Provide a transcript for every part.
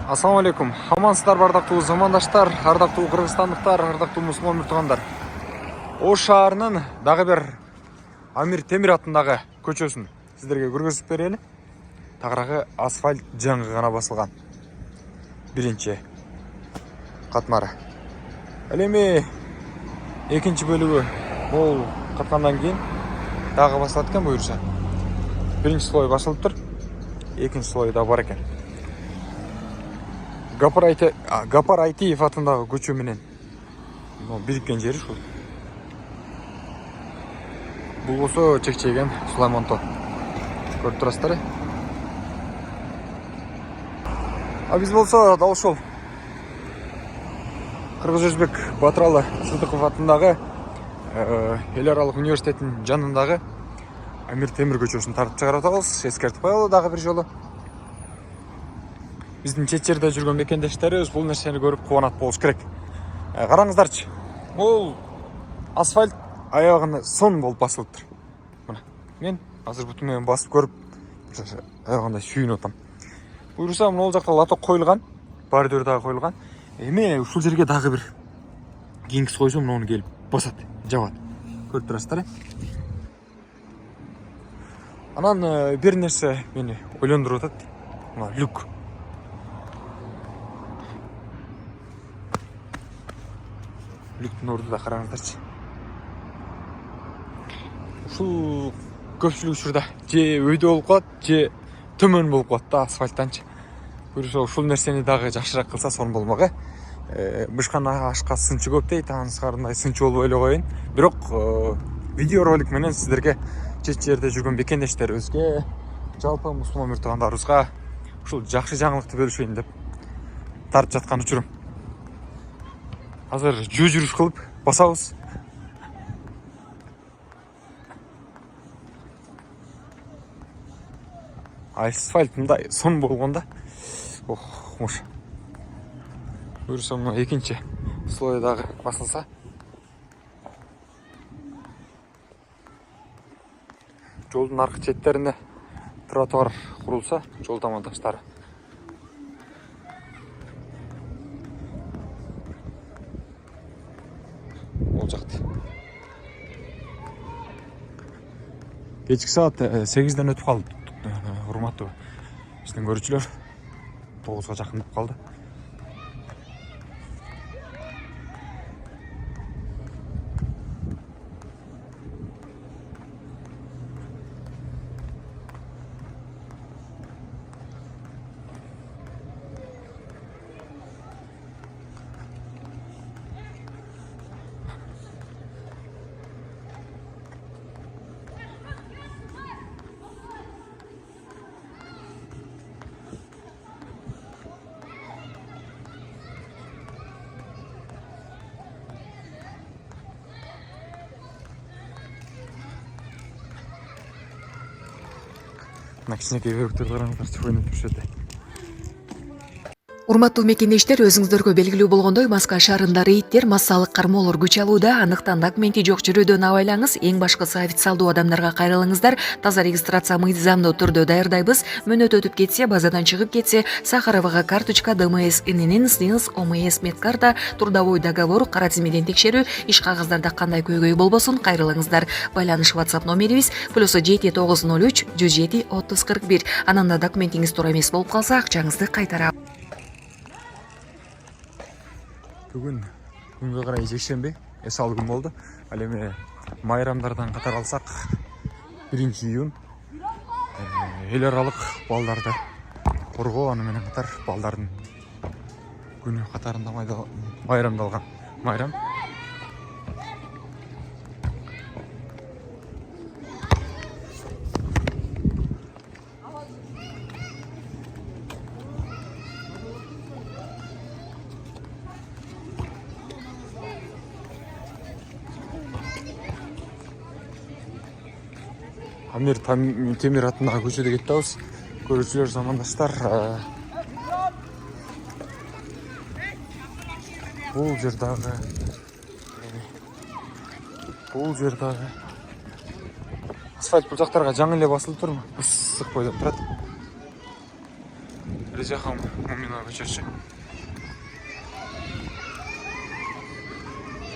Ассаламу алейкум. Амансыздар бардактуу замандаштар, ардактуу кыргызстандыктар, ардактуу мусулман муртугандар. Ош шаарынын дагы бир Амир Темир атындагы көчөсүн сиздерге көргөзүп берели. Тагыраагы асфальт жаңы гана басылган. Биринчи катмары. Ал эми экинчи бөлүгү бул каткандан кийин дагы басылат экен буюрса. Биринчи слой басылыптыр. Экинчи слой да бар экен. Гапар Айтиев атындагы көчө менен бириккен жери ушул. Бул болсо чекчеген Сулаймонто. Көрүп турасыздар. А биз болсо дал ушул Кыргыз-Өзбек Батыралы Сыдыков атындагы эл аралык университеттин жанындагы Амир Темир көчөсүн тартып чыгарып атабыз. Эскертип коелу дагы бир жолу. Биздин чет жерде жүргөн мекендештерибиз бул нерсени көрүп кубанат болуш керек. Караңыздарчы. Бул асфальт аягына сон болуп басылыптыр. Мына мен азыр буту менен басып көрүп аягында сүйүнүп атам. Буюрса могул жакта лоток коюлган, бордюр дагы коюлган. Эми ушул жерге дагы бир кийинкisi койсо муну келип басат, жабат. Көрүп турасыздар. Анан бир нерсе мени ойлондуруп атат. Мына люк. Люктун ордуда караңыздарчы. Ушул көпчүлүк учурда же өйдө болуп калат, же төмөн болуп калат да асфальттанчы. Буюрса ушул нерсени дагы жакшыраак кылса сон болмок. Бышкан ашка сынчы көп дейт, анысында сынчы болбой эле коеюн. Бирок видео ролик менен сиздерге чет жерде жүргөн бекендештерибизге, жалпы мусулман муртугандарыбызга ушул жакшы жаңылыкты бөлүшөйүн деп тартып жаткан учурум. Азыр жүрүш кылып басабыз. Асфальт мындай сон болгондо муш. Буюрса мына экинчи слой дагы басылса. Жолдун аркы четтерине тротуар курулса, жол тамандаштары. Ол жакты. Кечки саат 8-ден өтүп калды. Урматтуу биздин көрүүчүлөр 9га жакындап калды. Мына кичинекей бөбөктөрдү караңыздарчы, ойноп жүрүшөт. Урматтуу мекендештер, өзүңүздөргө белгилүү болгондой, Москва шаарында рейдтер, массалык кармоолор күч алууда. Андыктан документи жок жүрүүдөн абайлаңыз. Эң башкысы официалдуу адамдарга кайрылыңыздар. Таза регистрация мыйзамдуу түрдө даярдайбыз. Мөөнөт өтүп кетсе, базадан чыгып кетсе, Сахаровага карточка, ДМС, ИНН, СНИЛС, ОМС, медкарта, трудовой договор, кара тизмеден текшерүү, иш кагыздарда кандай көйгөй болбосун кайрылыңыздар. Байланыш WhatsApp номерибиз +7 903 107 30 41. Анан да документиңиз туура эмес болуп калса, акчаңызды кайтарабыз. Бүгүн күнгө карай жекшемби, эс алуу күн болду. Ал эми майрамдардан катар алсак 1-июнь эл аралык балдарды коргоо, аны менен катар балдардын күнү катарында майрамдалган майрам. Амир Темир атындагы көчөдө кеттебиз. Көрүүчүлөр, замандаштар, бул жердагы асфальт бул жактарга жаңы эле басылып турбу? Ысык бойдон турат. Резахан Мумина көшесі.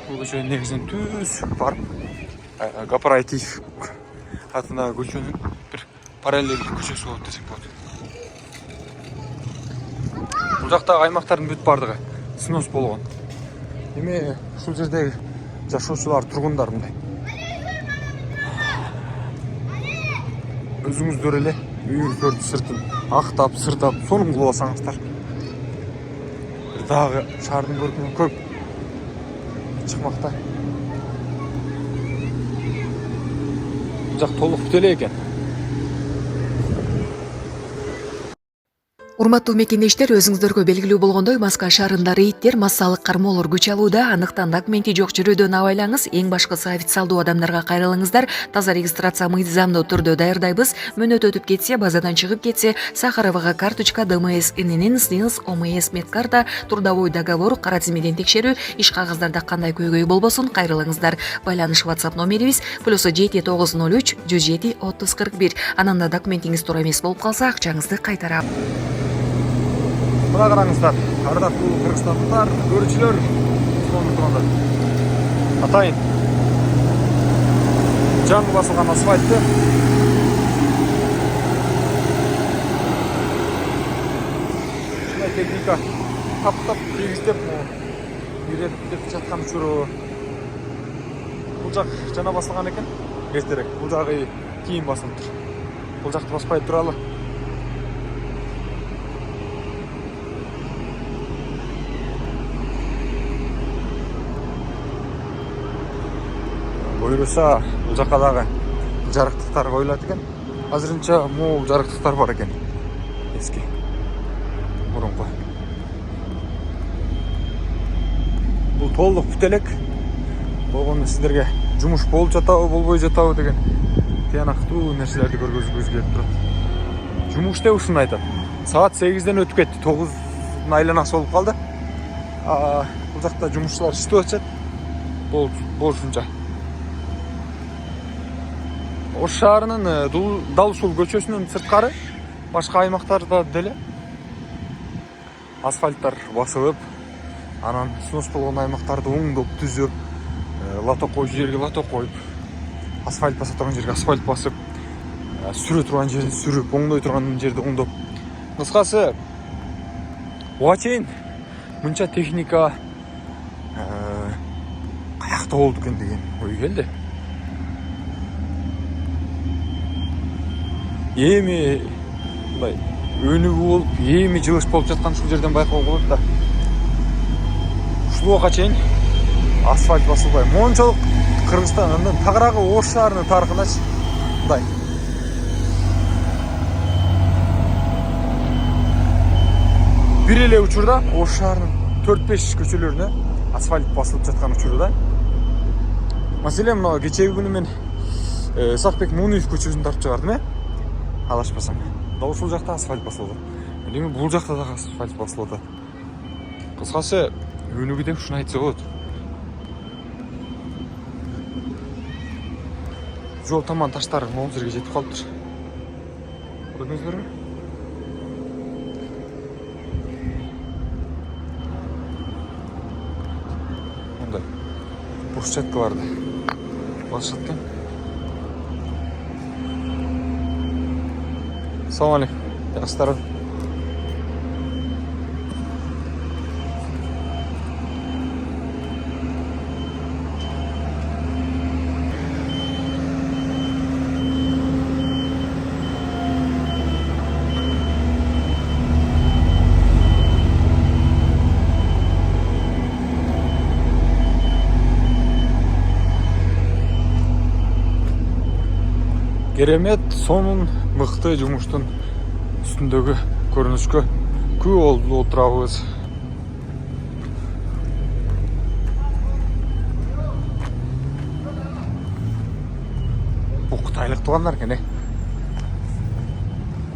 Бұл көше негізінен түз барып, Кооператив атындағы көшенің бір параллель көшесі болады десек болады. Бұл жақтағы аймақтардың бүт бардығы снос болған. Деме, бұл жердегі жашаушылар, тұрғындар мындай. Өзіңіздер еле үйірді сыртын ақтап, сыртап, соның қылып алсаңыздар. Дағы шардың көркімен көп шықмақта. Жақ толық бүтеле екен. Урматтуу мекендештер, өзүңүздөргө белгилүү болгондой, Маска шаарында рейдтер, массалык кармоолор күч алууда. Андыктан документи жок жүрүүдөн абайлаңыз. Эң башкысы официалдуу адамдарга кайрылыңыздар. Таза регистрация мыйзамдуу түрдө даярдайбыз. Мөөнөт өтүп кетсе, базадан чыгып кетсе, Сахаровага карточка, ДМС, ИНН, СНИЛС, ОМС медкарта, трудовой договор, кара тизмеден текшерүү, иш кагаздарда кандай көйгөй болбосун кайрылыңыздар. Байланыш WhatsApp номерибиз +7 903 107 30 41. Анан да документиңиз туура эмес болуп калса, акчаңызды кайтарам. Мына қараңыздар, ардақтуу кыргызстандыктар, көрүүчүлөр, атайын жаңы басылған асфальтты шынай техника таптап кийгиздеп үйреніп жатқан учуру. Бұл жақ жана басылған екен, ертерек. Бұл жағы кейін басылып тұр. Бұл жақты баспай туралы. Бұйырса, бұл жаққа дағы жарықтықтар қойылады екен. Азырынша мол жарықтықтар бар екен. Ескі бұрынғы. Бұл толық бүтелек. Болғанда сіздерге жұмыш болып жатауы, болбой жатауы деген тиянақтуу нәрселерді көргізгіміз келіп тұрады. Жұмыш деп ушуну айтат. Саат 8-ден өтүп кетти, 9-дун айланасы болуп калды. Бұл жақта жұмысшылар иштеп атышат. Болушунча. Ош шаарынын дал ушул көчөсүнүн сырткары башка аймактарда деле асфальттар басылып, анан снос болгон аймактарды оңдоп түзөп, лото коюу жерге лото коюп, асфальт баса турган жерге асфальт басып, сүрө турган жерди сүрүп, оңдой турган жерди оңдоп. Кыскасы, буга чейин мынча техника каякта болду экен деген ой келди. Эми мындай өнүгүү болуп, эми жылыш болуп жаткан ушул жерден байкоого болот да. Ушул убакка чейин асфальт басылбай, мончолук Кыргызстандын тагыраагы Ош шаарынын тарыхыначы мындай. Бир эле учурда Ош шаарынын 4-5 көчөлөрүнө асфальт басылып жаткан учурда. Маселен, мына кечеги күнү мен Сакбек Муниев көчөсүн тартып чыгардым, Алашпасам. Да ушул жакта асфальт басылды. Эми бул жакта да асфальт басылды. Кыскасы, өнүгүү деп ушуну айтса болот. Жол таман таштар моң жерге жетип калыптыр. Көрдүңүздөрбү? Мындай брусчаткаларды басышат экен. Assalamu alaikum. Yaxşılar. Керемет сонун мыкты жумуштун үстүндөгү көрүнүшкө күбө болуп отурабыз. Бул кытайлык туугандар экен,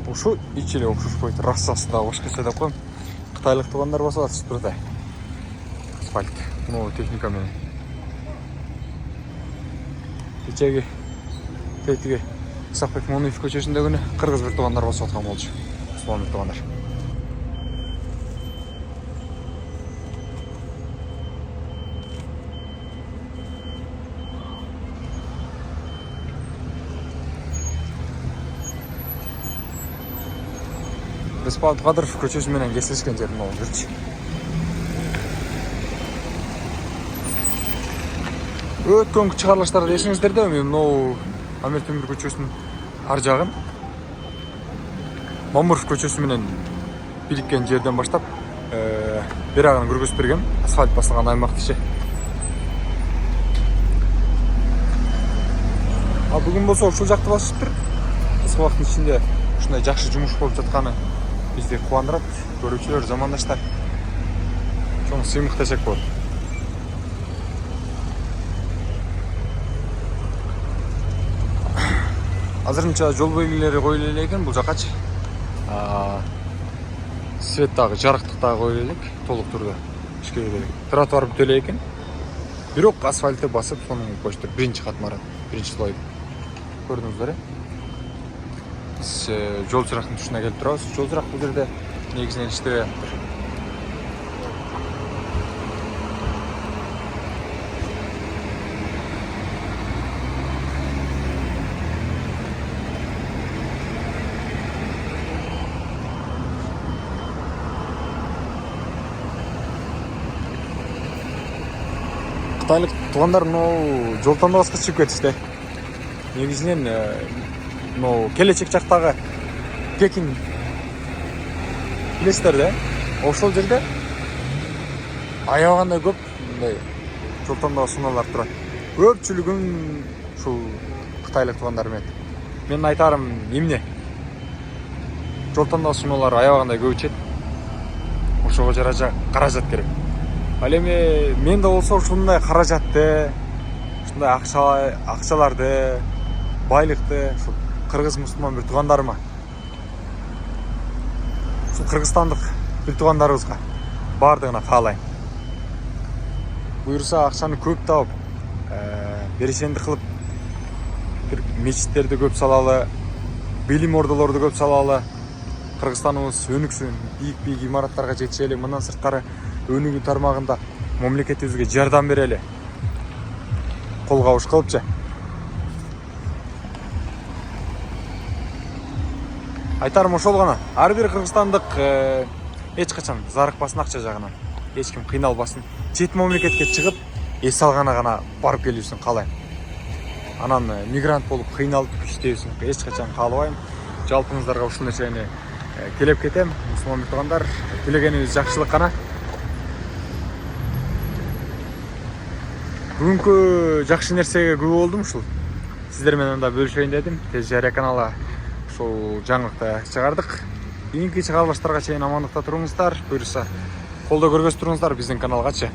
Ушу ич эле окшошпойт, рассасы да башкача деп коем. Кытайлык туугандар болсо атышып турат. Асфальт, новый техника менен. Кечеги Сакбек Муниев көчөсүндөгүнү кыргыз бир туугандар басып аткан болчу. Мусулман бир туугандар. Рыспек Абдыкадыров көчөсү менен кесилишкен жер могу жүрчү. Өткөн чыгарылыштарды эсиңиздерде, мен могу Амир Темир көчөсүнүн ар жагын Мамыров көчөсү менен бириккен жерден баштап бир агын көргөзүп бергем, асфальт басылган аймакты ше. Бүгүн болсо ушул жакты басыптыр. Кыска убакыттын ичинде ушундай жакшы жумуш болуп жатканы бизди кубандырат. Көрүүчүлөр, замандаштар чоң сыймыкташак болот. Азырынча жол белгилери коюла элекен бул жакачы. Свет дагы, жарыктык дагы коюла элек, толук түрдө ишке келет. Тротуар бүтөлө экен. Бирок асфальтты басып, сонун коштур. Биринчи катмары, биринчи слой. Көрдүңүздөр, Биз жол жырактын тушуна келип турабыз. Жол жырак бул жерде негизинен иштебей атыптыр. Кытайлык туугандар жол тандабаска чыгып кетишти. Негизинен келечек жактагы Пекин билесиздер да? Ошол жерде аябагандай көп мындай жол тандабы суналар турат. Көпчүлүгүн ушул кытайлык туугандар менен. Мен айтарым эмне? Жол тандабы суналар аябагандай көп ичет. Ошого жараша каражат керек. Ал эми мен да болсо ушундай каражатты, ушундай акчаларды, байлыкты ушул кыргыз мусулман бир туугандарыма, ушул кыргызстандык бир туугандарыбызга баардыгына каалайм. Буюрса акчаны көп таап, берешендик кылып, бир мечиттерди көп салалы, билим ордолорду көп салалы, Кыргызстаныбыз өнүксүн, бийик имараттарга жетишели, мындан сырткары өнүгүү тармагында мамлекетибизге жардам берели. Кол кабыш кылыпчы. Айтарым ошол гана. Ар бир кыргызстандык эч качан зарыкпасын акча жагынан. Эч ким кыйналбасын. Чет мамлекетке чыгып, эс алгана гана барып келүүсүн каалайм. Анан мигрант болуп кыйналып иштебесин эч качан каалабайм. Жалпыңыздарга ушул нерсени келеп кетем. Мусулман туугандар, тилегенибиз жакшылык гана. Бүгүнкү жакшы нерсеге күбө болдум ушул. Сиздер менен да бөлүшөйүн дедим. Тез жарыя каналы ушул жаңылыкты чыгардык. Кийинки чыгарылыштарга чейин амандыкта туруңуздар. Буюрса колдоо көргөзүп туруңуздар биздин каналгачы.